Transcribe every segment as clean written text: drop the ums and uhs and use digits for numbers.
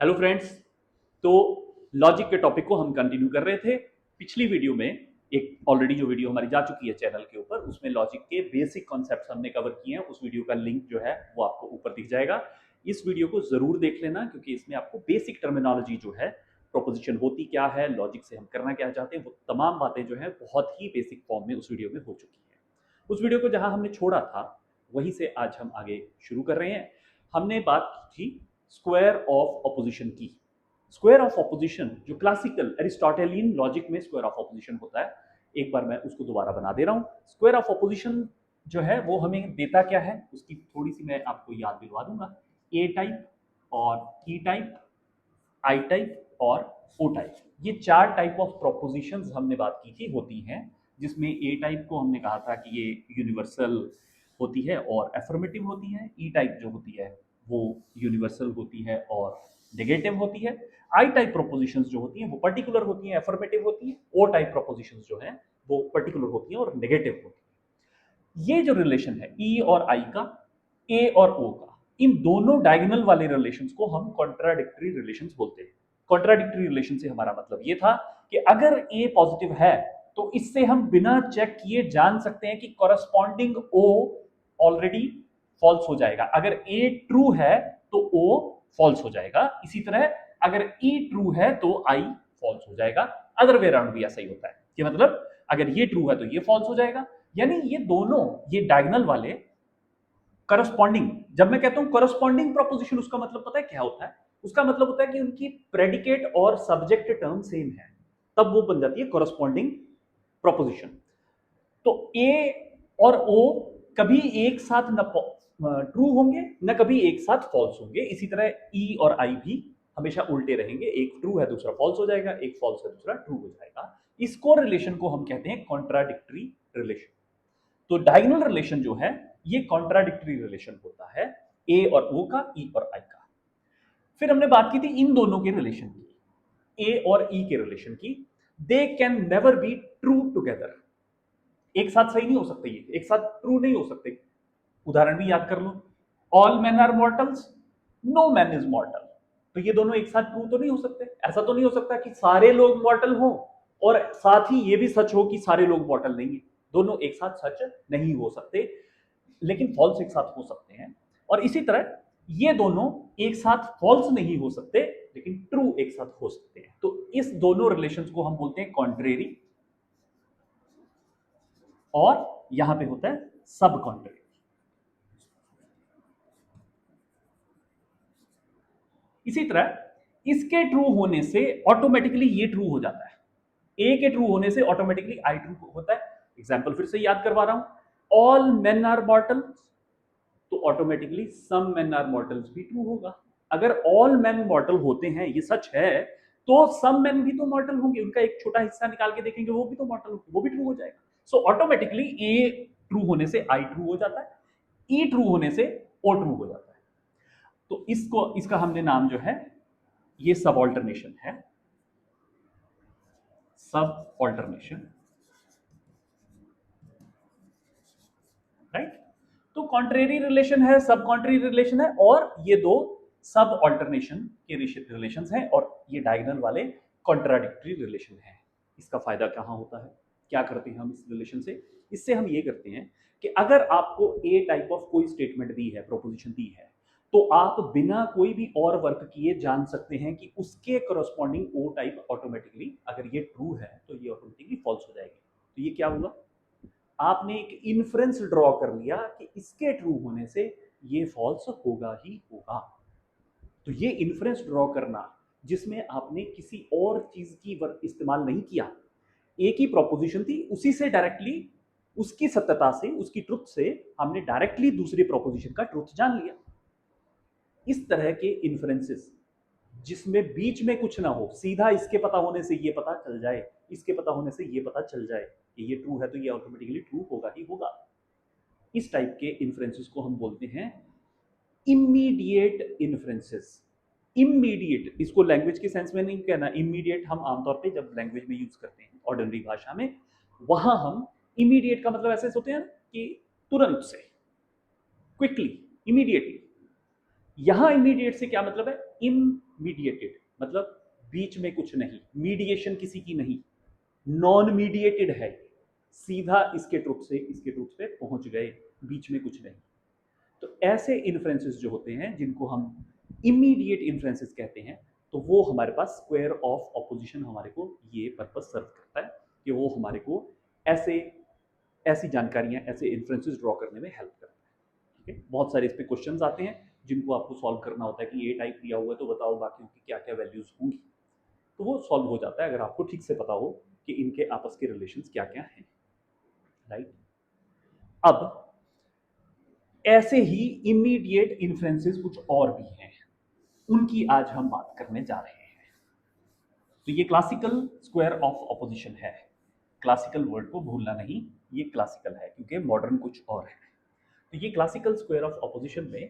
Hello friends. तो logic के topic को हम कंटिन्यू कर रहे थे। पिछली वीडियो में एक ऑलरेडी जो वीडियो हमारी जा चुकी है चैनल के ऊपर, उसमें लॉजिक के बेसिक कॉन्सेप्ट्स हमने कवर किए हैं। उस वीडियो का लिंक जो है वो आपको ऊपर दिख जाएगा। इस वीडियो को जरूर देख लेना, क्योंकि इसमें आपको बेसिक टर्मिनोलॉजी जो है, प्रोपोजिशन होती क्या है, लॉजिक से हम करना क्या चाहते हैं, वो तमाम बातें जो है बहुत ही बेसिक फॉर्म में उस वीडियो में हो चुकी है। उस वीडियो को जहां हमने छोड़ा था वहीं से आज हम आगे शुरू कर रहे हैं। हमने बात की थी स्क्वायर ऑफ ऑपोजिशन की। स्क्वायर ऑफ ऑपोजिशन जो क्लासिकल एरिस्टोटेलियन लॉजिक में स्क्वायर ऑफ ऑपोजिशन होता है, एक बार मैं उसको दोबारा बना दे रहा हूं। स्क्वायर ऑफ ऑपोजिशन जो है वो हमें देता क्या है, उसकी थोड़ी सी मैं आपको याद दिलवा दूंगा। ए टाइप और ई टाइप, आई टाइप और ओ टाइप, ये चार टाइप ऑफ प्रोपोजिशंस हमने बात की थी होती हैं, जिसमें ए टाइप को हमने कहा था कि ये यूनिवर्सल होती है और एफर्मेटिव होती है। ई टाइप जो होती है वो यूनिवर्सल होती है और नेगेटिव होती है। आई टाइप प्रोपोजिशंस जो होती हैं वो पर्टिकुलर होती हैं, एफर्मेटिव होती हैं। ओ टाइप प्रोपोजिशंस जो हैं वो पर्टिकुलर होती हैं और नेगेटिव होती हैं। ये जो रिलेशन है ई और आई का, ए और ओ का, इन दोनों डायगोनल वाले रिलेशंस को हम कॉन्ट्राडिक्टरी रिलेशंस बोलते हैं। कॉन्ट्राडिक्टरी रिलेशन से हमारा मतलब ये था कि अगर ए पॉजिटिव है तो इससे हम बिना चेक किए जान सकते हैं कि कॉरस्पॉन्डिंग ओ ऑलरेडी फॉल्स हो जाएगा। अगर ए ट्रू है तो ओ फॉल्स हो जाएगा। इसी तरह अगर ई ट्रू है तो आई फॉल्स हो जाएगा। अदर वे अराउंड भी ऐसा ही होता है कि मतलब अगर ये ट्रू है तो ये फॉल्स हो जाएगा। यानी ये दोनों, ये डायगोनल वाले करस्पॉन्डिंग, जब मैं कहता हूं करस्पॉन्डिंग प्रोपोजिशन, उसका मतलब पता है क्या होता है? उसका मतलब होता है कि उनकी प्रेडिकेट और सब्जेक्ट टर्म सेम है, तब वो बन जाती है करस्पॉन्डिंग प्रोपोजिशन। तो ए और ओ कभी एक साथ न ट्रू होंगे न कभी एक साथ फॉल्स होंगे। इसी तरह ई और आई भी हमेशा उल्टे रहेंगे, एक ट्रू है दूसरा फॉल्स हो जाएगा, एक फॉल्स है दूसरा ट्रू हो जाएगा। इसको रिलेशन को हम कहते हैं कॉन्ट्राडिक्टरी रिलेशन। तो डायगोनल रिलेशन जो है ये कॉन्ट्राडिक्टरी रिलेशन होता है, ए और ओ का, ई और आई का। फिर हमने बात की थी इन दोनों के रिलेशन की, ए और ई के रिलेशन की। They can never be true together. एक साथ सही नहीं हो सकते, ये एक साथ ट्रू नहीं हो सकते। उदाहरण भी याद कर लो, all man are mortals, no man is mortal. तो ये दोनों एक साथ ट्रू तो नहीं हो सकते। ऐसा तो नहीं हो सकता कि सारे लोग मॉर्टल हो और साथ ही ये भी सच हो कि सारे लोग मॉर्टल नहीं है। दोनों एक साथ सच नहीं हो सकते, लेकिन फॉल्स एक साथ हो सकते हैं। और इसी तरह ये दोनों एक साथ फॉल्स नहीं हो सकते, लेकिन ट्रू एक साथ हो सकते हैं। तो इस दोनों रिलेशंस को हम बोलते हैं कॉन्ट्रेरी, और यहां पे होता है सब कॉन्ट्रेरी। इसी तरह इसके ट्रू होने से ऑटोमेटिकली ये ट्रू हो जाता है, ए के ट्रू होने से ऑटोमेटिकली आई ट्रू होता है। एग्जाम्पल फिर से याद करवा रहा हूं, ऑल मेन आर मॉर्टल, तो automatically some men are mortals भी ट्रू होगा। अगर ऑल मेन मॉर्टल होते हैं, ये सच है, तो सम मेन भी तो मॉर्टल होंगे, उनका एक छोटा हिस्सा निकाल के देखेंगे वो भी तो मॉर्टल होंगे, वो भी ट्रू हो जाएगा। सो ऑटोमेटिकली ए ट्रू होने से आई ट्रू हो जाता है, ई ट्रू होने से ओ ट्रू हो जाता है। तो इसको, इसका हमने नाम जो है, ये सब ऑल्टरनेशन है, सब ऑल्टरनेशन, राइट। तो कॉन्ट्रेरी रिलेशन है, सब कॉन्ट्रेरी रिलेशन है, और ये दो सब ऑल्टरनेशन के रिलेशन हैं, और ये डायगोनल वाले कॉन्ट्राडिक्टरी रिलेशन है। इसका फायदा कहां होता है, क्या करते हैं हम इस रिलेशन से? इससे हम ये करते हैं कि अगर आपको ए टाइप ऑफ कोई स्टेटमेंट दी है, प्रोपोजिशन दी है, तो आप बिना कोई भी और वर्क किए जान सकते हैं कि उसके करस्पॉन्डिंग ओ टाइप ऑटोमेटिकली, अगर ये ट्रू है तो ये ऑटोमेटिकली फॉल्स हो जाएगी। तो ये क्या हुआ, आपने एक इन्फ्रेंस ड्रॉ कर लिया कि इसके ट्रू होने से ये फॉल्स होगा ही होगा। तो ये इन्फ्रेंस ड्रॉ करना, जिसमें आपने किसी और चीज की इस्तेमाल नहीं किया, एक ही प्रोपोजिशन थी, उसी से डायरेक्टली, उसकी सत्यता से, उसकी ट्रुथ से हमने डायरेक्टली दूसरी प्रोपोजिशन का ट्रुथ जान लिया। इस तरह के इन्फ्रेंसेस जिसमें बीच में कुछ ना हो, सीधा इसके पता होने से ये पता चल जाए, इसके पता होने से ये पता चल जाए कि ये ट्रू है तो ये ऑटोमेटिकली ट्रू होगा ही होगा, इस टाइप के इन्फ्रेंसेस को हम बोलते हैं इमीडिएट इन्फ्रेंसेस। इमीडिएट, इसको लैंग्वेज के सेंस में नहीं कहना, इमीडिएट हम आमतौर पे जब लैंग्वेज में यूज करते हैं ऑर्डिनरी भाषा में, वहां हम इमीडिएट का मतलब ऐसे होते हैं कि तुरंत से, क्विकली, इमीडिएटली। यहां इमीडिएट से क्या मतलब है? इमीडिएटेड मतलब बीच में कुछ नहीं, मीडिएशन किसी की नहीं, नॉन मीडिएटेड है, सीधा इसके ट्रुथ से इसके ट्रुथ पे पहुंच गए, बीच में कुछ नहीं। तो ऐसे इन्फ्रेंसेस जो होते हैं जिनको हम इमीडिएट इन्फ्रेंसेस कहते हैं, तो वो हमारे पास स्क्वायर ऑफ ऑपोजिशन हमारे को ये पर्पस सर्व करता है कि वो हमारे को ऐसे ऐसी जानकारियां, ऐसे इन्फ्रेंसेस ड्रॉ करने में हेल्प करता है। ठीक है, बहुत सारे इस पे क्वेश्चंस आते हैं जिनको आपको सॉल्व करना होता है कि ए टाइप दिया हुआ है तो बताओ बाकी की क्या क्या वैल्यूज होंगी, तो वो सॉल्व हो जाता है अगर आपको ठीक से पता हो कि इनके आपस के रिलेशंस क्या क्या हैं। राइट, अब ऐसे ही इमीडिएट इन्फ्रेंसेस कुछ और भी हैं, उनकी आज हम बात करने जा रहे हैं। तो ये क्लासिकल स्क्वायर ऑफ ऑपोजिशन है, क्लासिकल वर्ड को भूलना नहीं, ये क्लासिकल है क्योंकि मॉडर्न कुछ और है। तो ये क्लासिकल स्क्वायर ऑफ ऑपोजिशन में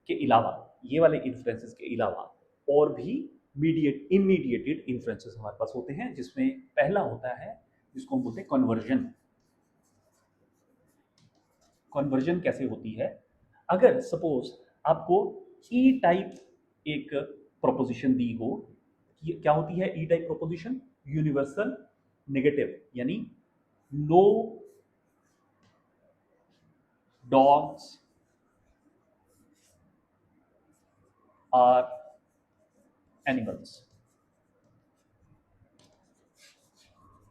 के अलावा, ये वाले इन्फ्रेंसेस के अलावा और भी मीडिएट इमीडिएटेड इन्फ्रेंसेस हमारे पास होते हैं, जिसमें पहला होता है जिसको हम बोलते हैं कन्वर्जन। कन्वर्जन कैसे होती है? अगर सपोज आपको ई टाइप एक प्रोपोजिशन दी हो, क्या होती है ई टाइप प्रोपोजिशन? यूनिवर्सल नेगेटिव, यानी नो डॉग्स आर एनिमल्स।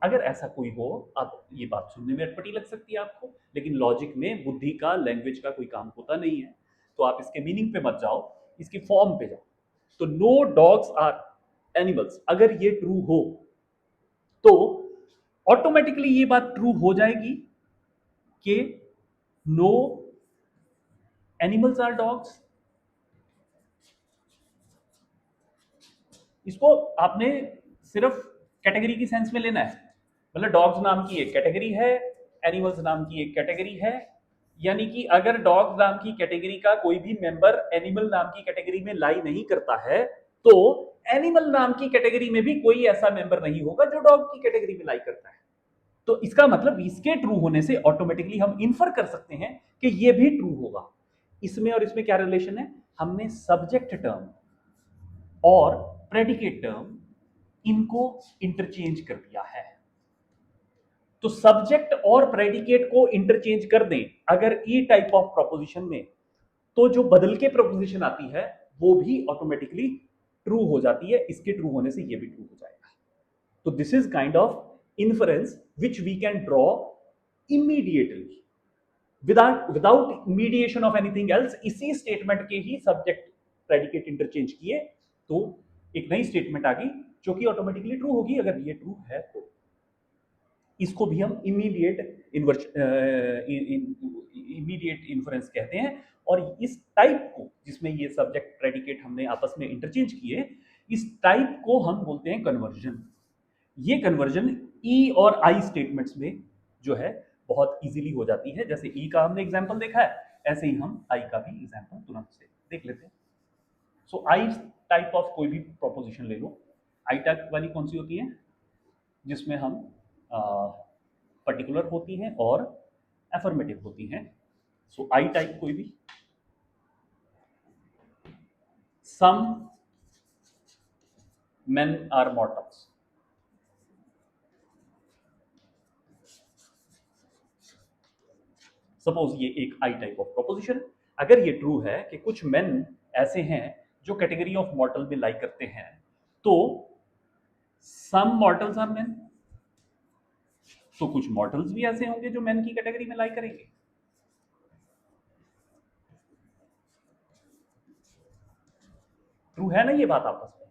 अगर ऐसा कोई हो, अब ये बात सुनने में अटपटी लग सकती है आपको, लेकिन लॉजिक में बुद्धि का, लैंग्वेज का कोई काम होता नहीं है, तो आप इसके मीनिंग पे मत जाओ, इसकी फॉर्म पे जाओ। तो नो डॉग्स आर एनिमल्स, अगर ये ट्रू हो तो ऑटोमेटिकली ये बात ट्रू हो जाएगी कि नो एनिमल्स आर डॉग्स। इसको आपने सिर्फ कैटेगरी की सेंस में लेना है, मतलब डॉग्स नाम की एक कैटेगरी है, एनिमल्स नाम की एक कैटेगरी है, यानी कि अगर डॉग्स नाम की कैटेगरी का कोई भी मेंबर एनिमल नाम की कैटेगरी में लाई नहीं करता है, तो एनिमल नाम की कैटेगरी में भी कोई ऐसा मेंबर नहीं होगा जो डॉग की कैटेगरी में लाई करता है। तो इसका मतलब इसके ट्रू होने से ऑटोमेटिकली हम इन्फर कर सकते हैं कि ये भी ट्रू होगा। इसमें और इसमें क्या रिलेशन है? हमने सब्जेक्ट टर्म और प्रेडिकेट टर्म इनको इंटरचेंज कर दिया है। तो सब्जेक्ट और प्रेडिकेट को इंटरचेंज कर दें अगर ई टाइप ऑफ प्रोपोजिशन में, तो जो बदल के प्रोपोजिशन आती है वो भी ऑटोमेटिकली ट्रू हो जाती है, इसके ट्रू होने से ये भी ट्रू हो जाएगा। तो this is kind of inference which we can draw immediately without mediation of anything else. इसी स्टेटमेंट के ही सब्जेक्ट प्रेडिकेट इंटरचेंज किए तो एक नई स्टेटमेंट आ गई जो कि ऑटोमेटिकली ट्रू होगी अगर ये ट्रू है तो। इसको भी हम इमीडिएट इन्फ्रेंस कहते हैं। और इस टाइप को, जिसमें ये सब्जेक्ट प्रेडिकेट हमने आपस में इंटरचेंज किए, इस टाइप को हम बोलते हैं कन्वर्जन। ये कन्वर्जन ई और आई स्टेटमेंट्स में जो है बहुत इजीली हो जाती है। जैसे ई का हमने एग्जांपल देखा है, ऐसे ही हम आई का भी एग्जांपल तुरंत से देख लेते हैं। सो आई टाइप ऑफ कोई भी प्रोपोजिशन ले लो। आई टाइप वाली कौन सी होती है? जिसमें हम पर्टिकुलर होती हैं और एफर्मेटिव होती हैं। सो आई टाइप कोई भी, सम men are mortals। सपोज ये एक आई टाइप ऑफ प्रोपोजिशन, अगर ये ट्रू है कि कुछ मेन ऐसे हैं जो कैटेगरी ऑफ मॉर्टल में लाइक करते हैं, तो सम मॉर्टल्स आर मेन, तो कुछ मॉर्टल्स भी ऐसे होंगे जो मेन की कैटेगरी में लाइक करेंगे। ट्रू है ना ये बात आपस में?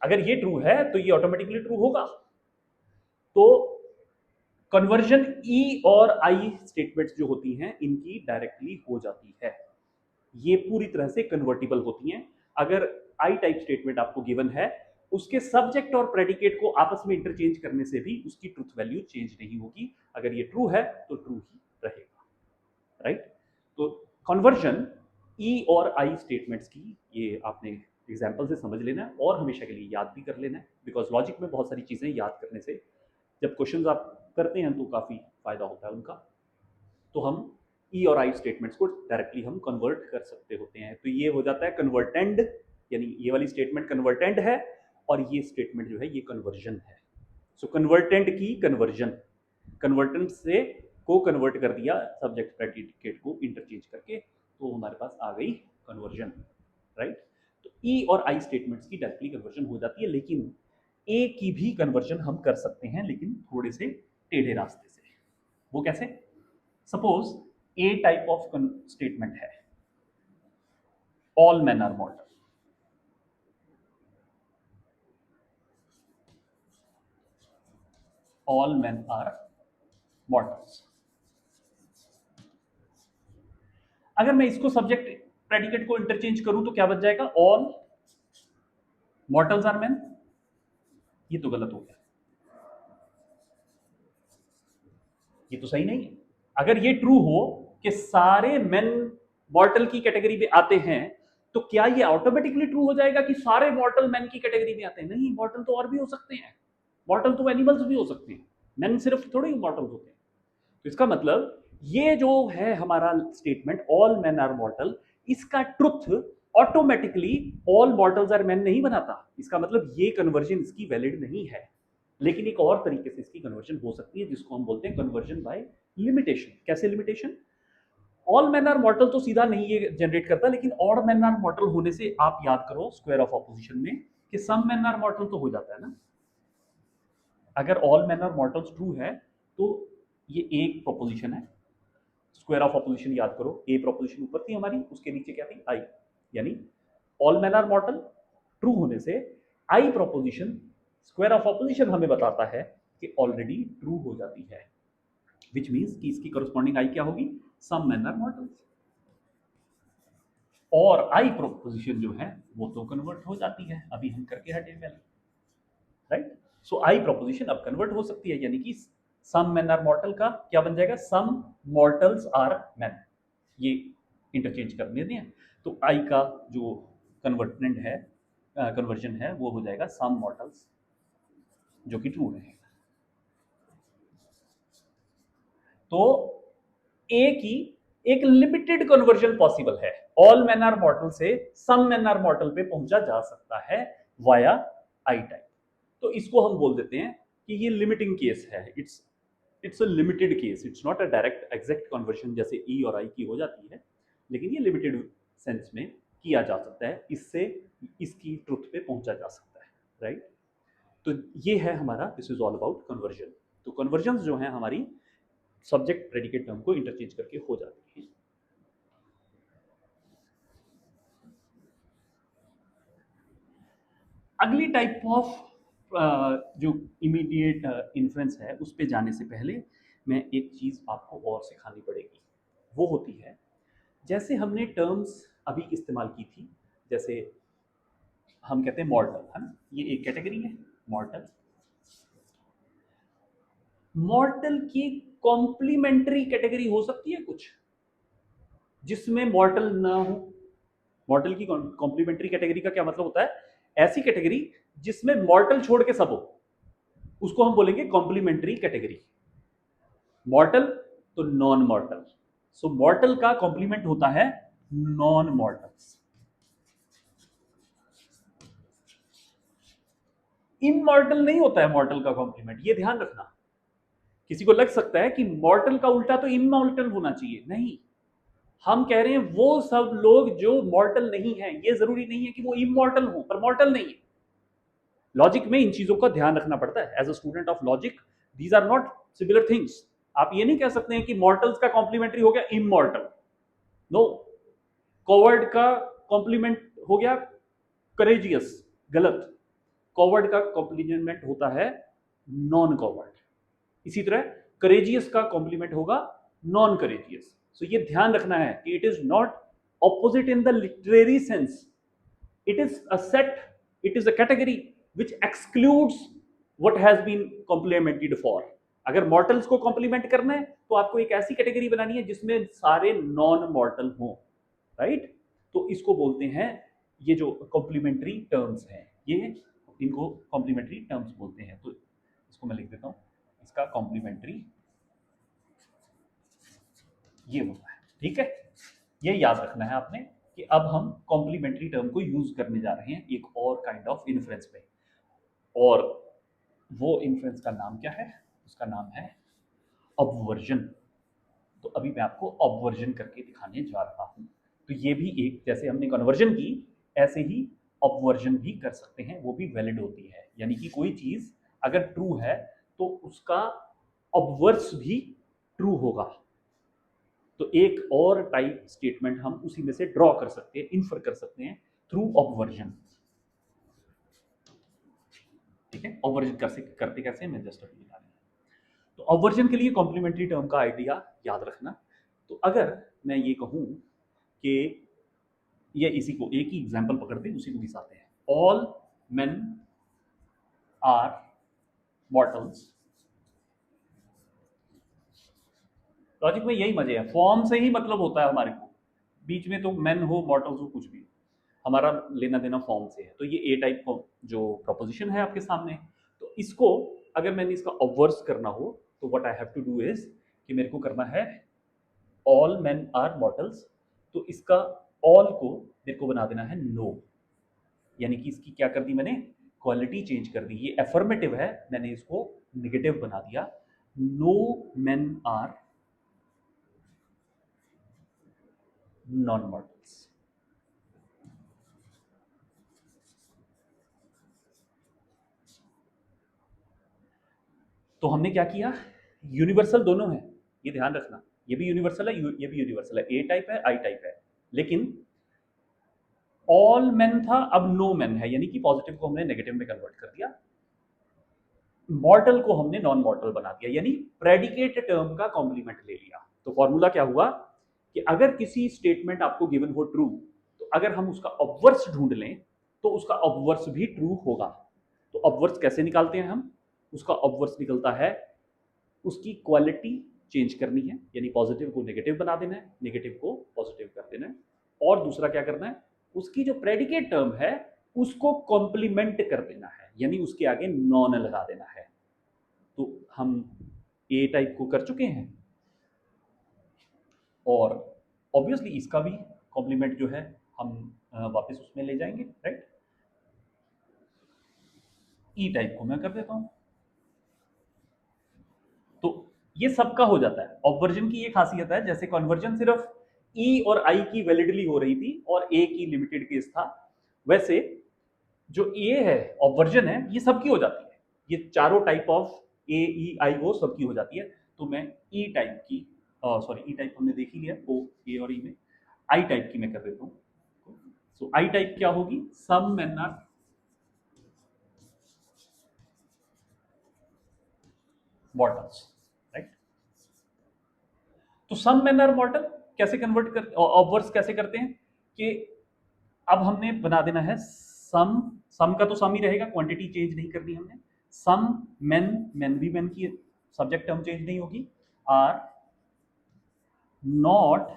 अगर ये ट्रू है तो ये ऑटोमेटिकली ट्रू होगा। तो कन्वर्जन ई और आई स्टेटमेंट्स जो होती हैं इनकी डायरेक्टली हो जाती है, ये पूरी तरह से कन्वर्टिबल होती हैं। अगर आई टाइप स्टेटमेंट आपको गिवन है, उसके सब्जेक्ट और प्रेडिकेट को आपस में इंटरचेंज करने से भी उसकी ट्रुथ वैल्यू चेंज नहीं होगी। अगर ये ट्रू है तो ट्रू ही रहेगा। राइट, तो कन्वर्जन ई और आई स्टेटमेंट्स की ये आपने एग्जाम्पल से समझ लेना है और हमेशा के लिए याद भी कर लेना है, बिकॉज लॉजिक में बहुत सारी चीजें याद करने से, जब क्वेश्चंस आप करते हैं तो काफी फायदा होता है उनका। तो हम ई और आई स्टेटमेंट्स को डायरेक्टली हम कन्वर्ट कर सकते होते हैं। तो ये हो जाता है कन्वर्टेंड, यानी ये वाली स्टेटमेंट कन्वर्टेंड है और ये स्टेटमेंट जो है ये कन्वर्जन है। सो कन्वर्टेंड की कन्वर्जन, कन्वर्टेंट से को कन्वर्ट कर दिया सब्जेक्ट प्रेडिकेट को इंटरचेंज करके, तो हमारे पास आ गई कन्वर्जन, राइट। तो ई और आई स्टेटमेंट्स की डायरेक्टली कन्वर्जन हो जाती है, लेकिन ए की भी कन्वर्जन हम कर सकते हैं, लेकिन थोड़े से टेढ़े रास्ते से। वो कैसे? Suppose a type of statement है, all man are mortal. All man are mortals. अगर मैं इसको सब्जेक्ट प्रेडिकेट को इंटरचेंज करूं तो क्या बच जाएगा? All mortals are man. ये तो गलत हो गया, ये तो सही नहीं है। अगर ये ट्रू हो कि सारे मेन मॉर्टल की कैटेगरी में आते हैं, तो क्या ये ऑटोमेटिकली ट्रू हो जाएगा कि सारे मॉर्टल मैन की कैटेगरी में आते हैं? नहीं, मॉर्टल तो और भी हो सकते हैं, मॉर्टल तो एनिमल्स भी हो सकते हैं, मैन सिर्फ थोड़े ही मॉर्टल होते हैं। तो इसका मतलब ये जो है हमारा statement all man are mortal, इसका truth automatically all mortals are man नहीं बनाता। इसका मतलब ये कन्वर्जन इसकी वैलिड नहीं है। लेकिन एक और तरीके से इसकी कन्वर्जन हो सकती है, जिसको हम बोलते हैं कन्वर्जन बाय लिमिटेशन। कैसे limitation? All man are mortal तो सीधा नहीं ये जनरेट करता, लेकिन ऑड मैन आर मॉर्टल होने से आप याद करो स्क्वायर ऑफ ऑपोजिशन में कि सम मैन आर मॉर्टल तो हो जाता है ना। अगर all man are mortals true है तो ये एक प्रोपोजिशन है, स्क्वायर ऑफ ऑपोजिशन याद करो, ए प्रोपोजिशन ऊपर थी हमारी, उसके नीचे क्या थी? आई। यानी all man are mortal true होने से I proposition square of opposition हमें बताता है कि ऑलरेडी ट्रू हो जाती है, विच मीन्स कि इसकी करस्पॉन्डिंग आई क्या होगी? सम मैन आर मॉर्टल्स। और आई प्रोपोजिशन जो है वो तो कन्वर्ट हो जाती है, अभी हम करके हटे पहले, राइट। सो आई प्रोपोजिशन अब कन्वर्ट हो सकती है, यानी कि सम मैन आर मॉर्टल का क्या बन जाएगा? सम मॉर्टल्स आर मैन। ये इंटरचेंज करने दें, तो आई का जो कन्वर्टेंट है, कन्वर्जन है, वो हो जाएगा सम मॉर्टल्स, जो कि ट्रू रहेगा। तो ए की एक लिमिटेड कन्वर्जन पॉसिबल है, ऑल मैन आर मॉर्टल से सम मैन आर मॉर्टल पे पहुंचा जा सकता है वाया आई टाइप। तो इसको हम बोल देते हैं कि ये लिमिटिंग केस है, it's a limited case, it's not a direct exact conversion जैसे ई और आई की हो जाती है, लेकिन ये लिमिटेड सेंस में किया जा सकता है, इससे इसकी ट्रुथ पे पहुंचा जा सकता है, राइट। तो ये है हमारा, this is all about conversion. तो कन्वर्जन जो है हमारी सब्जेक्ट प्रेडिकेट टर्म को इंटरचेंज करके हो जाती है। अगली टाइप ऑफ जो इमीडिएट इन्फ्लुएंस है उस पे जाने से पहले मैं एक चीज़ आपको और सिखानी पड़ेगी। वो होती है, जैसे हमने टर्म्स अभी इस्तेमाल की थी, जैसे हम कहते हैं मॉर्टल, है ना, ये एक कैटेगरी है मॉर्टल। मॉर्टल की कॉम्प्लीमेंट्री कैटेगरी हो सकती है कुछ जिसमें मॉर्टल ना हो। मॉर्टल की कॉम्प्लीमेंट्री कैटेगरी का क्या मतलब होता है? ऐसी कैटेगरी जिसमें मॉर्टल छोड़ के सब हो, उसको हम बोलेंगे कॉम्प्लीमेंट्री कैटेगरी। मॉर्टल तो नॉन मॉर्टल, सो मॉर्टल का कॉम्प्लीमेंट होता है नॉन मॉर्टल्स। इमॉर्टल नहीं होता है मॉर्टल का कॉम्प्लीमेंट, ये ध्यान रखना। किसी को लग सकता है कि मॉर्टल का उल्टा तो इमॉर्टल होना चाहिए, नहीं। हम कह रहे हैं वो सब लोग जो मॉर्टल नहीं है, ये जरूरी नहीं है कि वो इमॉर्टल हो, पर मॉर्टल नहीं है। लॉजिक में इन चीजों का ध्यान रखना पड़ता है। As a student of logic, these are not similar things. आप ये नहीं कह सकते हैं कि मॉर्टल्स का कॉम्प्लीमेंट्री हो गया इमॉर्टल, नो। कॉवर्ड का कॉम्प्लीमेंट हो गया करेजियस, गलत। कॉवर्ड का कॉम्प्लीमेंट होता है नॉन कॉवर्ड। इसी तरह करेजियस का कॉम्प्लीमेंट होगा नॉन करेजियस। सो ये ध्यान रखना है कि it is not opposite in the literary sense, it is a set, it is a category which excludes what has been complemented for। अगर मॉर्टल्स को कॉम्प्लीमेंट करना है तो आपको एक ऐसी कैटेगरी बनानी है जिसमें सारे नॉन मॉर्टल हों, राइट। तो इसको बोलते हैं, ये जो कॉम्प्लीमेंट्री टर्म्स हैं, ये इनको कॉम्प्लीमेंट्री टर्म्स बोलते हैं। तो इसको मैं लिख देता हूं, इसका कॉम्प्लीमेंट्री ये होता है। ठीक है, ये याद रखना है आपने कि अब हम कॉम्प्लीमेंट्री टर्म को यूज करने जा रहे हैं एक और काइंड ऑफ इन्फ्रेंस पे, और वो इन्फ्रेंस का नाम क्या है? उसका नाम है ऑब्वर्जन। तो अभी मैं आपको ऑब्वर्जन करके दिखाने जा रहा हूं। तो ये भी एक, जैसे हमने कन्वर्जन की, ऐसे ही ऑब्वर्जन भी कर सकते हैं, वो भी वैलिड होती है। यानी कि कोई चीज अगर ट्रू है तो उसका ऑब्वर्स भी ट्रू होगा। तो एक और टाइप स्टेटमेंट हम उसी में से ड्रॉ कर सकते हैं, इन्फर कर सकते हैं थ्रू ऑब्वर्जन। ठीक है, ऑब्वर्जन करते कैसे मैं जस्ट अभी बता रहा हूं। तो ऑब्वर्जन के लिए कॉम्प्लीमेंट्री टर्म का आइडिया याद रखना। तो अगर मैं ये कहूं कि ये इसी को एक ही एग्जांपल पकड़ दें, उसी को दिखाते हैं। All men are mortals. Logic में यही मजे है, फॉर्म से ही मतलब होता है हमारे को, बीच में तो मेन हो मॉर्टल्स हो कुछ भी, हमारा लेना देना फॉर्म से है। तो ये ए टाइप को जो प्रोपोजिशन है आपके सामने, तो इसको अगर मैंने इसका ऑब्वर्स करना हो तो what I have to do is कि मेरे को करना है ऑल मेन आर मॉर्टल्स। तो इसका ऑल को मेरे को बना देना है नो, यानी कि इसकी क्या कर दी मैंने, क्वालिटी चेंज कर दी। ये एफर्मेटिव है, मैंने इसको निगेटिव बना दिया। No men are non mortals. तो हमने क्या किया, यूनिवर्सल दोनों है, ये ध्यान रखना, ये भी यूनिवर्सल है, ये भी यूनिवर्सल है, ए टाइप है आई टाइप है। लेकिन ऑल मेन था, अब नो मेन है, यानी कि पॉजिटिव को हमने नेगेटिव में कन्वर्ट कर दिया, मॉर्टल को हमने नॉन मॉर्टल बना दिया, यानी प्रेडिकेट टर्म का कॉम्प्लीमेंट ले लिया। तो फॉर्मूला क्या हुआ कि अगर किसी स्टेटमेंट आपको गिवन हो ट्रू, तो अगर हम उसका ऑब्वर्स ढूंढ लें तो उसका ऑब्वर्स भी ट्रू होगा। तो ऑब्वर्स कैसे निकालते हैं हम? उसका ऑब्वर्स निकलता है, उसकी क्वालिटी चेंज करनी है, यानी पॉजिटिव को नेगेटिव बना देना है, नेगेटिव को पॉजिटिव कर देना है, और दूसरा क्या करना है, उसकी जो प्रेडिकेट टर्म है उसको कॉम्प्लीमेंट कर देना है, यानी उसके आगे नॉन लगा देना है। तो हम ए टाइप को कर चुके हैं, और ऑब्वियसली इसका भी कॉम्प्लीमेंट जो है हम वापस उसमें ले जाएंगे, राइट। ई टाइप को मैं कर देता हूं। तो ये सबका हो जाता है। ऑब्वर्जन की ये खासियत है, जैसे कन्वर्जन सिर्फ ई और आई की वैलिडली हो रही थी और ए की लिमिटेड केस था, वैसे जो ए है ऑब्वर्जन है ये सबकी हो जाती है। ये चारों टाइप ऑफ ए ई आई ओ सबकी हो जाती है। तो मैं ई टाइप की, सॉरी ई टाइप हमने देख ही लिया, ओ ए और ई में, आई टाइप की मैं कर देता हूँ। सो आई टाइप क्या होगी, some men are mortals, right. तो सम मेन आर मॉर्टल कैसे कन्वर्ट कर, ऑब्वर्स कैसे करते हैं कि अब हमने बना देना है सम, सम का तो सम ही रहेगा, क्वांटिटी चेंज नहीं करनी हमने। सम मेन, मेन भी मेन की सब्जेक्ट टर्म चेंज नहीं होगी, आर नॉट,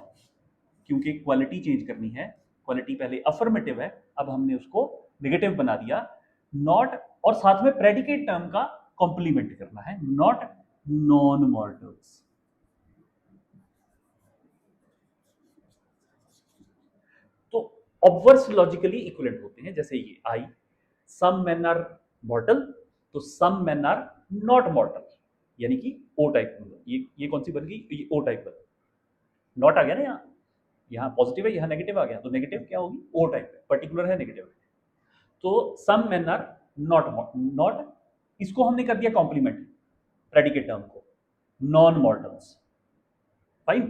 क्योंकि क्वालिटी चेंज करनी है, क्वालिटी पहले अफर्मेटिव है, अब हमने उसको नेगेटिव बना दिया, नॉट, और साथ में प्रेडिकेट टर्म का कॉम्प्लीमेंट करना है, नॉट नॉन मॉर्टल्स। तो ऑब्वर्स लॉजिकली इक्विवेलेंट होते हैं, जैसे ये आई, सम मेन आर मॉर्टल, तो some men are not mortal, यानी कि ओ टाइप। ये कौन सी बन गई, ये ओ टाइप बन, नॉट आ गया ना, यहाँ पॉजिटिव है, यहाँ नेगेटिव आ गया, तो नेगेटिव क्या होगी, ओ टाइप है, पर्टिकुलर है, नेगेटिव है। तो some men are not not, इसको हमने कर दिया कॉम्प्लीमेंट प्रेडिकेट टर्म को, नॉन मॉर्टल्स, फाइन।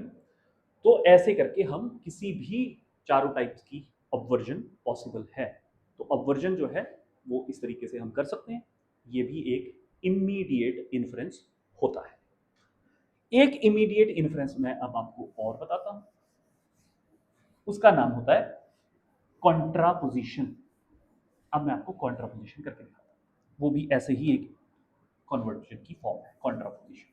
तो ऐसे करके हम किसी भी चारों टाइप्स की ऑब्वर्जन पॉसिबल है। तो ऑब्वर्जन जो है वो इस तरीके से हम कर सकते हैं, ये भी एक इमीडिएट इन्फ्रेंस होता है। एक इमीडिएट इन्फ्रेंस मैं अब आपको और बताता हूं, उसका नाम होता है कॉन्ट्रापोजिशन। अब मैं आपको कॉन्ट्रापोजिशन करके दिखाता हूं, वो भी ऐसे ही एक कन्वर्जन की फॉर्म है, कॉन्ट्रापोजिशन।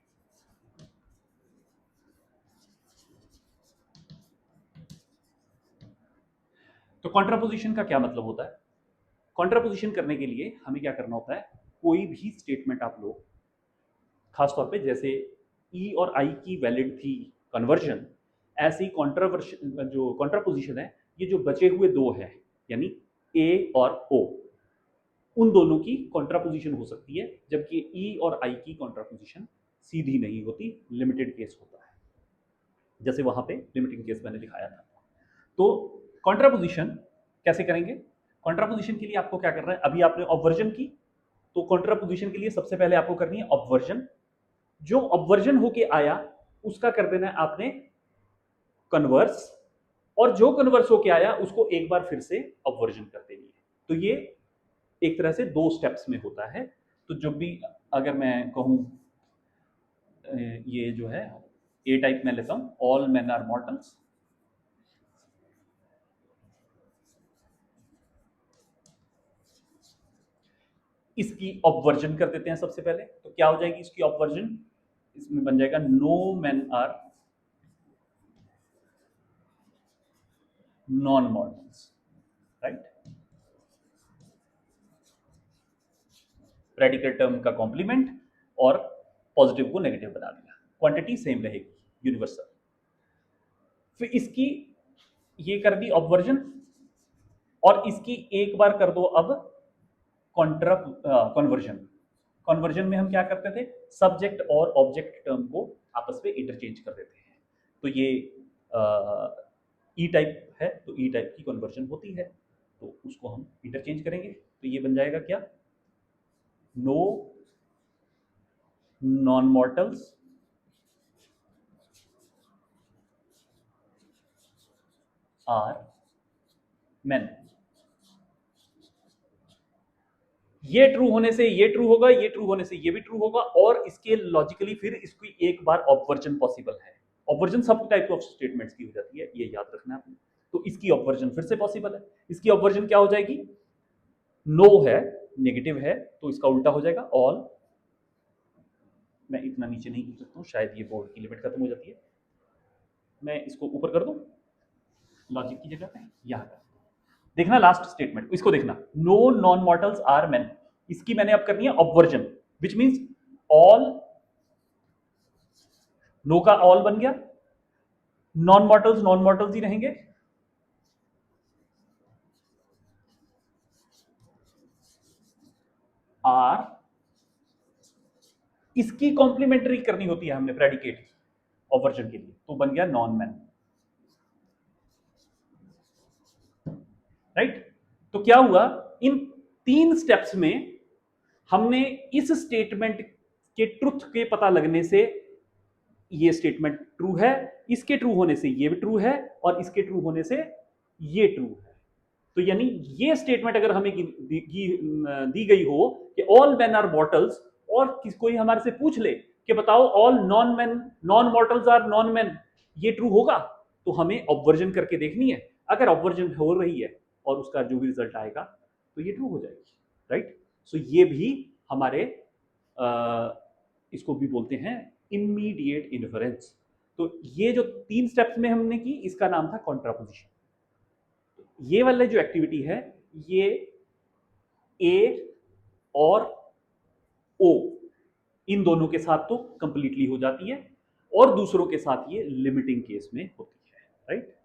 तो कॉन्ट्रापोजिशन का क्या मतलब होता है? कॉन्ट्रापोजिशन करने के लिए हमें क्या करना होता है, कोई भी स्टेटमेंट आप लो, खासतौर पे जैसे ई और आई की वैलिड थी कन्वर्जन, ऐसी कॉन्ट्रावर्शन जो कॉन्ट्रापोजिशन है, ये जो बचे हुए दो है यानी ए और ओ, उन दोनों की कॉन्ट्रापोजिशन हो सकती है, जबकि ई और आई की कॉन्ट्रापोजिशन सीधी नहीं होती, लिमिटेड केस होता है, जैसे वहां पे लिमिटिंग केस मैंने दिखाया था। तो कॉन्ट्रापोजिशन कैसे करेंगे? कॉन्ट्रापोजिशन के लिए आपको क्या करना है, अभी आपने ऑब्वर्जन की, तो कॉन्ट्रापोजिशन के लिए सबसे पहले आपको करनी है ऑब्वर्जन। जो ऑब्वर्जन होके आया उसका कर देना है आपने कन्वर्स, और जो कन्वर्स होके आया उसको एक बार फिर से ऑब्वर्जन कर देनी है। तो ये एक तरह से दो स्टेप्स में होता है। तो जब भी अगर मैं कहूं ये जो है ए टाइप में लेता हूं, ऑल मेन आर मॉर्टल्स, इसकी ऑब्वर्जन कर देते हैं सबसे पहले। तो क्या हो जाएगी इसकी ऑब्वर्जन? इसमें बन जाएगा no men are non mortals, right. Predicate term का कॉम्प्लीमेंट और पॉजिटिव को नेगेटिव बना दिया, क्वांटिटी सेम रहेगी, यूनिवर्सल। फिर इसकी ये कर दी ऑब्वर्जन, और इसकी एक बार कर दो अब कॉन्ट्रा कन्वर्जन। कन्वर्जन में हम क्या करते थे, सब्जेक्ट और ऑब्जेक्ट टर्म को आपस में इंटरचेंज कर देते हैं। तो ये ई टाइप है, तो ई टाइप की कन्वर्जन होती है, तो उसको हम इंटरचेंज करेंगे। तो ये बन जाएगा क्या, no non mortals are men. ये ट्रू होने से ये ट्रू होगा, ये ट्रू होने से ये भी ट्रू होगा, और इसके लॉजिकली फिर इसकी एक बार ऑब्वर्जन पॉसिबल है। ऑब्वर्जन सब टाइप ऑफ स्टेटमेंट्स की हो जाती है, ये याद रखना आपने। तो इसकी ऑब्वर्जन फिर से पॉसिबल है। इसकी ऑब्वर्जन क्या हो जाएगी, नो है, नेगेटिव है, तो इसका उल्टा हो जाएगा ऑल। मैं इतना नीचे नहीं लिख सकता हूँ, शायद ये बोर्ड की लिमिट खत्म हो जाती है। मैं इसको ऊपर कर दूं लॉजिक की जगह पे, यहाँ कर। देखना लास्ट स्टेटमेंट, इसको देखना, no non mortals are men, इसकी मैंने अब करनी है obversion, which means all, no का ऑल बन गया, नॉन मॉर्टल्स ही रहेंगे, आर, इसकी कॉम्प्लीमेंट्री करनी होती है हमने प्रेडिकेट की ऑब्वर्जन के लिए, तो बन गया नॉन मैन, राइट। तो क्या हुआ, इन तीन स्टेप्स में हमने इस स्टेटमेंट के ट्रुथ के पता लगने से ये स्टेटमेंट ट्रू है, इसके ट्रू होने से ये भी ट्रू है, और इसके ट्रू होने से ये ट्रू है। तो यानी ये स्टेटमेंट अगर हमें दी गई हो कि ऑल मैन आर मॉर्टल्स, और कोई हमारे से पूछ ले कि बताओ all non man non mortals are non man, ये ट्रू होगा, तो हमें ऑब्वर्जन करके देखनी है। अगर ऑब्वर्जन हो रही है और उसका जो भी रिजल्ट आएगा तो ये ट्रू हो जाएगी, राइट। सो ये भी हमारे इसको भी बोलते हैं इमीडिएट इन्फरेंस। तो ये जो तीन स्टेप्स में हमने की, इसका नाम था कॉन्ट्रापोजिशन। ये वाला जो एक्टिविटी है, ये ए और ओ इन दोनों के साथ तो कंप्लीटली हो जाती है, और दूसरों के साथ ये लिमिटिंग केस में होती है, राइट।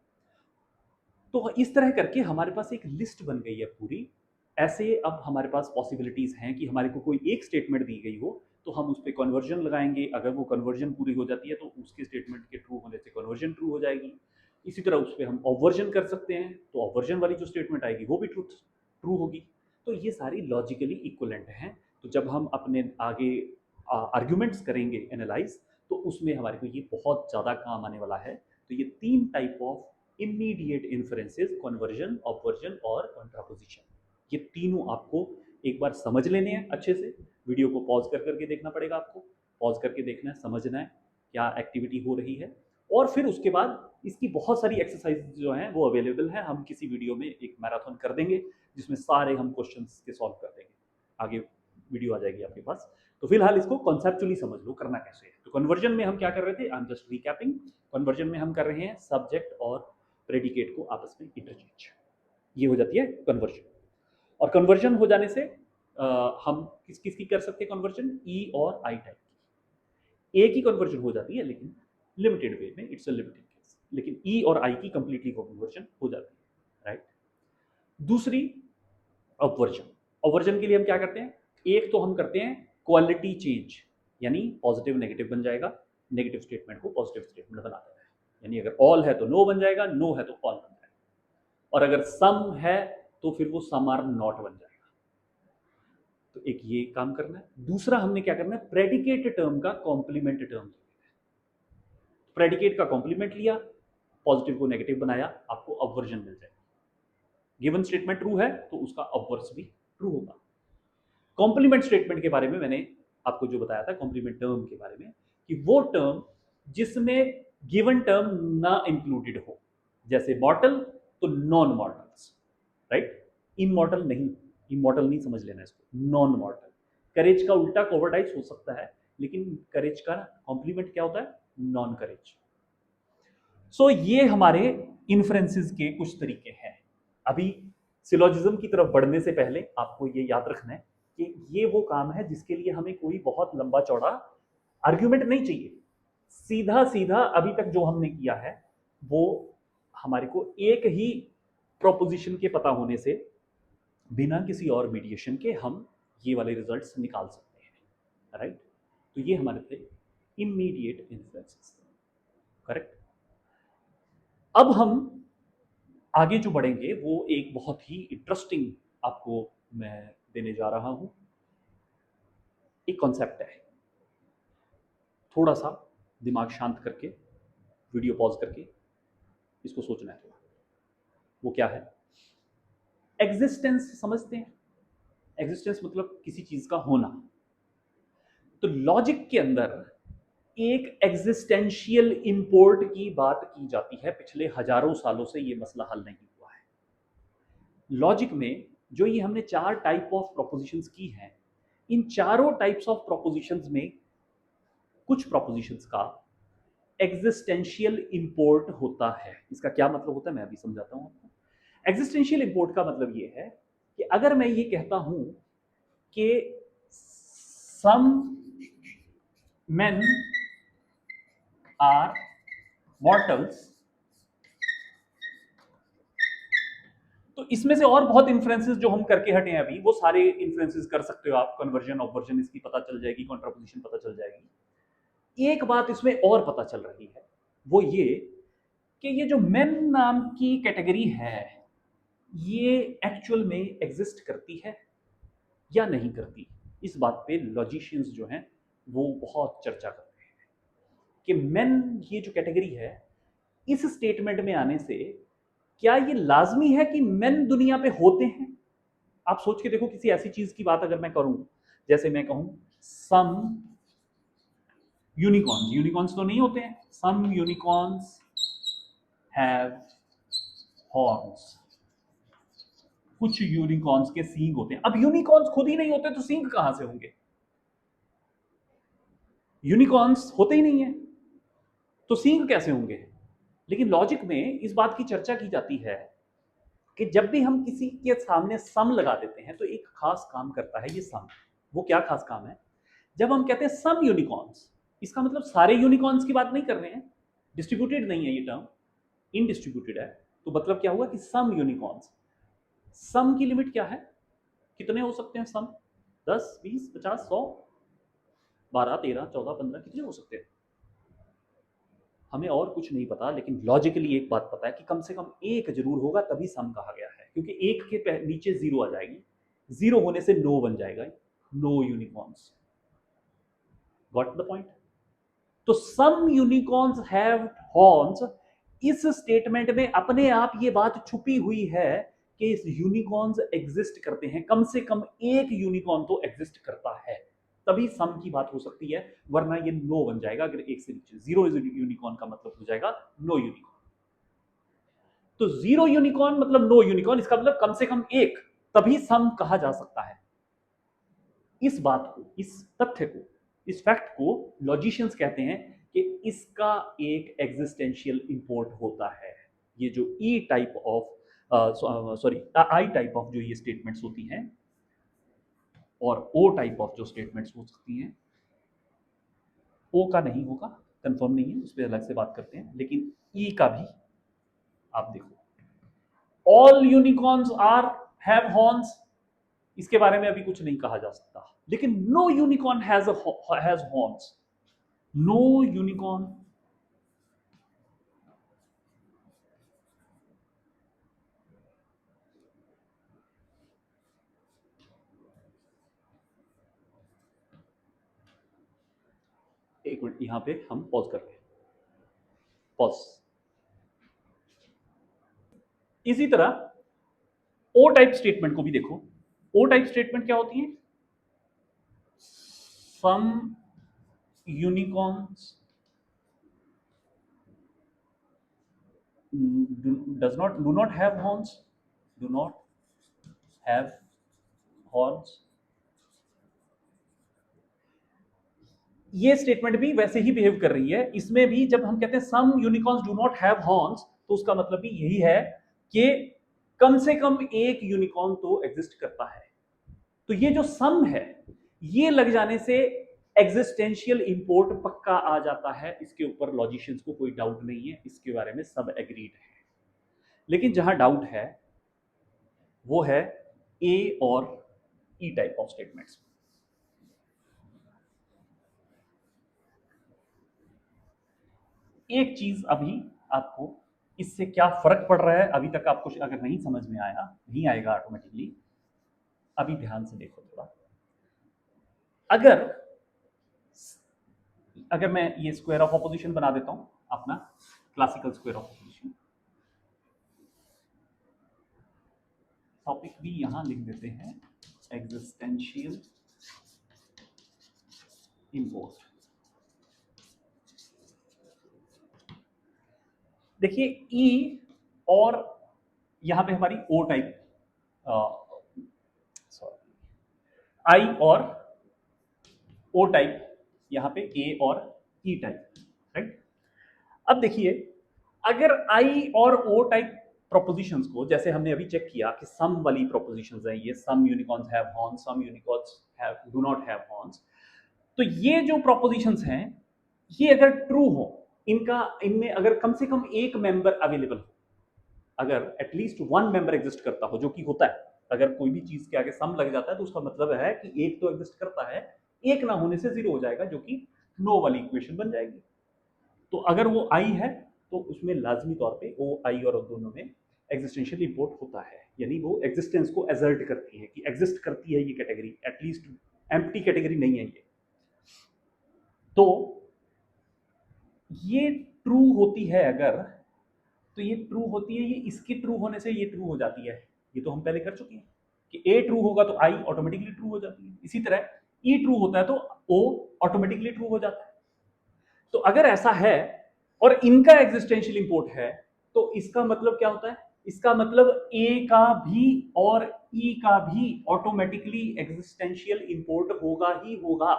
तो इस तरह करके हमारे पास एक लिस्ट बन गई है पूरी। ऐसे अब हमारे पास पॉसिबिलिटीज हैं कि हमारे को कोई एक स्टेटमेंट दी गई हो तो हम उस पर कन्वर्जन लगाएंगे, अगर वो कन्वर्जन पूरी हो जाती है तो उसके स्टेटमेंट के ट्रू होने से कन्वर्जन ट्रू हो जाएगी। इसी तरह उस पर हम ऑवर्जन कर सकते हैं, तो ऑवर्जन वाली जो स्टेटमेंट आएगी वो भी ट्रू होगी। तो ये सारी लॉजिकली इक्वलेंट हैं। तो जब हम अपने आगे आर्ग्यूमेंट्स करेंगे एनालाइज, तो उसमें हमारे को ये बहुत ज़्यादा काम आने वाला है। तो ये तीन type of immediate inferences, conversion, obversion और कॉन्ट्रापोजिशन, ये तीनों आपको एक बार समझ लेने हैं अच्छे से। वीडियो को पॉज कर करके देखना पड़ेगा आपको, पॉज करके देखना है, समझना है क्या एक्टिविटी हो रही है, और फिर उसके बाद इसकी बहुत सारी एक्सरसाइज जो हैं वो अवेलेबल है। हम किसी वीडियो में एक मैराथन कर देंगे जिसमें सारे हम क्वेश्चंस के सॉल्व कर देंगे, आगे वीडियो आ जाएगी आपके पास। तो फिलहाल इसको कॉन्सेप्चुअली समझ लो करना कैसे है। तो कन्वर्जन में हम क्या कर रहे थे, आई एम जस्ट रिकैपिंग। कन्वर्जन में हम कर रहे हैं सब्जेक्ट और प्रेडिकेट को आपस में इंटरचेंज, ये हो जाती है कन्वर्जन। और कन्वर्जन हो जाने से हम किस किस की कर सकते हैं कन्वर्जन, ई और आई टाइप की। ए की कन्वर्जन हो जाती है लेकिन लिमिटेड वे में, इट्स अ लिमिटेड केस। लेकिन ई और आई की कंप्लीटली कन्वर्जन हो जाती है, राइट। दूसरी अपवर्जन। अपवर्जन के लिए हम क्या करते हैं, एक तो हम करते हैं क्वालिटी चेंज, यानी पॉजिटिव नेगेटिव बन जाएगा, नेगेटिव स्टेटमेंट को पॉजिटिव स्टेटमेंट बना देना है, यानी अगर ऑल है तो नो बन जाएगा, नो है तो ऑल बन जाएगा, और अगर सम है तो फिर वो सम आर नॉट बन जाएगा। तो एक ये काम करना है। दूसरा हमने क्या करना है, प्रेडिकेट टर्म का कॉम्प्लीमेंट टर्म। प्रेडिकेट का कॉम्प्लीमेंट लिया, पॉजिटिव को नेगेटिव बनाया, आपको अपवर्जन मिल जाएगा। गिवन स्टेटमेंट ट्रू है तो उसका अपवर्स भी ट्रू होगा। कॉम्प्लीमेंट स्टेटमेंट के बारे में मैंने आपको जो बताया था, कॉम्प्लीमेंट टर्म के बारे में, कि वो टर्म जिसमें गिवन टर्म ना इंक्लूडेड हो, जैसे मॉर्टल तो नॉन मॉर्टल्स, राइट। इमॉर्टल नहीं, इमॉर्टल नहीं समझ लेना इसको, नॉन मॉर्टल। करेज का उल्टा कोवर्डाइज हो सकता है, लेकिन करेज का कॉम्प्लीमेंट क्या होता है, नॉन करेज। सो ये हमारे इन्फ्रेंसेस के कुछ तरीके हैं। अभी सिलोजिज्म की तरफ बढ़ने से पहले आपको ये याद रखना है कि ये वो काम है जिसके लिए हमें कोई बहुत लंबा चौड़ा आर्ग्यूमेंट नहीं चाहिए। सीधा सीधा अभी तक जो हमने किया है वो हमारे को एक ही प्रोपोजिशन के पता होने से, बिना किसी और मीडिएशन के, हम ये वाले रिजल्ट्स निकाल सकते हैं, राइट। तो ये हमारे थे इमीडिएट इन्फ्लुएंसेस, करेक्ट। अब हम आगे जो बढ़ेंगे वो एक बहुत ही इंटरेस्टिंग आपको मैं देने जा रहा हूं। एक कॉन्सेप्ट है, थोड़ा सा दिमाग शांत करके, वीडियो पॉज करके इसको सोचना है थोड़ा। वो क्या है, एग्जिस्टेंस समझते हैं। एग्जिस्टेंस मतलब किसी चीज का होना। तो लॉजिक के अंदर एक एग्जिस्टेंशियल इंपोर्ट की बात की जाती है। पिछले हजारों सालों से ये मसला हल नहीं हुआ है। लॉजिक में जो ये हमने 4 टाइप ऑफ प्रोपोजिशंस की हैं, इन चारों टाइप्स ऑफ प्रोपोजिशंस में कुछ प्रोपोजिशंस का एग्जिस्टेंशियल इंपोर्ट होता है। इसका क्या मतलब होता है मैं अभी समझाता हूं आपको। एग्जिस्टेंशियल इंपोर्ट का मतलब ये है कि अगर मैं ये कहता हूं कि सम men आर मॉर्टल्स, तो इसमें से और बहुत इन्फ्लुएंसेस जो हम करके हटे हैं अभी, वो सारे इन्फ्लुएंसेस कर सकते हो आप। कन्वर्जन ऑपवर्जन इसकी पता चल जाएगी, कॉन्ट्रापोजिशन पता चल जाएगी। एक बात इसमें और पता चल रही है, वो ये कि ये जो मेन नाम की कैटेगरी है, ये एक्चुअल में एग्जिस्ट करती है या नहीं करती। इस बात पे लॉजिशियंस जो हैं वो बहुत चर्चा करते हैं कि मेन, ये जो कैटेगरी है, इस स्टेटमेंट में आने से क्या ये लाजमी है कि मेन दुनिया पे होते हैं। आप सोच के देखो, किसी ऐसी चीज की बात अगर मैं करूं, जैसे मैं कहूं सम यूनिकॉर्न्स, यूनिकॉर्न्स तो नहीं होते हैं, सम यूनिकॉर्न्स हैव हॉर्न्स, कुछ यूनिकॉर्न्स के सींग होते हैं। अब यूनिकॉर्न्स खुद ही नहीं होते तो सींग कहां से होंगे, यूनिकॉर्न्स होते ही नहीं है तो सींग कैसे होंगे। लेकिन लॉजिक में इस बात की चर्चा की जाती है कि जब भी हम किसी के सामने सम लगा देते हैं तो एक खास काम करता है ये सम। वो क्या खास काम है, जब हम कहते हैं सम यूनिकॉर्न्स, इसका मतलब सारे यूनिकॉर्न्स की बात नहीं कर रहे हैं, डिस्ट्रीब्यूटेड नहीं है ये टर्म, इनडिस्ट्रीब्यूटेड है। तो मतलब क्या हुआ कि सम यूनिकॉर्न्स, सम की लिमिट क्या है, कितने हो सकते हैं सम, 10 20 50 100 12 13 14 15, कितने हो सकते हैं। हमें और कुछ नहीं पता, लेकिन लॉजिकली एक बात पता है कि कम से कम एक जरूर होगा, तभी सम कहा गया है, क्योंकि एक के नीचे जीरो आ जाएगी, जीरो होने से नो बन जाएगा, no unicorns. Got the point. तो सम यूनिकॉर्न्स हैव हॉर्न्स, इस स्टेटमेंट में अपने आप ये बात छुपी हुई है कि इस यूनिकॉर्न्स एग्जिस्ट करते हैं, कम से कम एक यूनिकॉर्न तो एग्जिस्ट करता है, तभी सम की बात हो सकती है, वरना ये नो बन जाएगा। अगर एक से नीचे जीरो यूनिकॉर्न का मतलब हो जाएगा नो यूनिकॉर्न। तो जीरो यूनिकॉर्न मतलब नो यूनिकॉर्न, इसका मतलब कम से कम एक, तभी सम कहा जा सकता है। इस बात को, इस तथ्य को, इस फैक्ट को लॉजिशियंस कहते हैं कि इसका एक एग्जिस्टेंशियल इंपोर्ट होता है। ये जो E type of, sorry I type of जो ये स्टेटमेंट्स होती हैं, और ओ टाइप ऑफ जो स्टेटमेंट्स हो सकती हैं, ओ का नहीं होगा, कंफर्म नहीं है, उस पर अलग से बात करते हैं। लेकिन ई का भी आप देखो, all unicorns are have horns, इसके बारे में अभी कुछ नहीं कहा जा सकता। लेकिन no unicorn has horns, no unicorn एक मिनट, यहां पे हम पॉज कर रहे हैं, पॉज। इसी तरह ओ टाइप स्टेटमेंट को भी देखो। ओ टाइप स्टेटमेंट क्या होती है? Some unicorns do not have horns, do not have horns। ये स्टेटमेंट भी वैसे ही बिहेव कर रही है। इसमें भी जब हम कहते हैं some unicorns do not have horns, तो उसका मतलब भी यही है कि कम से कम एक यूनिकॉर्न तो एग्जिस्ट करता है। तो ये जो सम है, ये लग जाने से एग्जिस्टेंशियल इंपोर्ट पक्का आ जाता है। इसके ऊपर लॉजिशियंस को कोई डाउट नहीं है, इसके बारे में सब एग्रीड है। लेकिन जहां डाउट है वो है ए और ई टाइप ऑफ स्टेटमेंट्स। एक चीज अभी आपको इससे क्या फर्क पड़ रहा है, अभी तक आपको अगर नहीं समझ में आया, नहीं आएगा ऑटोमेटिकली, अभी ध्यान से देखो थोड़ा। अगर मैं ये स्क्वायर ऑफ ऑपोजिशन बना देता हूं, अपना classical square of opposition, topic भी यहां लिख देते हैं, एग्जिस्टेंशियल इंपोर्ट। देखिए ई और यहां पे हमारी ओ टाइप, सॉरी, आई और ओ टाइप, यहां पे ए और ई टाइप, राइट। अब देखिए, अगर आई और ओ टाइप प्रोपोजिशंस को, जैसे हमने अभी चेक किया कि सम वाली प्रोपोजिशंस हैं ये, some unicorns have horns, some unicorns have do not have horns, तो ये जो प्रोपोजिशंस हैं, ये अगर ट्रू हो, इनमें अगर कम से कम एक मेंबर अवेलेबल हो, अगर एटलीस्ट वन मेंबर एग्जिस्ट करता हो, जो कि होता है, अगर कोई भी चीज के आगे सम लग जाता है तो उसका मतलब है कि एक तो एग्जिस्ट करता है, एक ना होने से जीरो हो जाएगा, जो कि नो वाली इक्वेशन बन जाएगी। तो अगर वो आई है तो उसमें लाजमी तौर पे ओ आई और दोनों में एग्जिस्टेंशियल इंपोर्ट होता है, यानी वो एग्जिस्टेंस को एजर्ट करती है कि एग्जिस्ट करती है ये कैटेगरी, एटलीस्ट एम्प्टी कैटेगरी नहीं है ये। तो ये ट्रू होती है अगर, तो ये ट्रू होती है, ये इसके ट्रू होने से ये ट्रू हो जाती है। ये तो हम पहले कर चुके हैं कि ए ट्रू होगा तो आई ऑटोमेटिकली ट्रू हो जाती है। इसी तरह ई ट्रू होता है तो ओ ऑटोमेटिकली ट्रू हो जाता है। तो अगर ऐसा है और इनका एग्जिस्टेंशियल इंपोर्ट है, तो इसका मतलब क्या होता है? इसका मतलब ए का भी और ई का भी ऑटोमेटिकली एग्जिस्टेंशियल इंपोर्ट होगा ही होगा।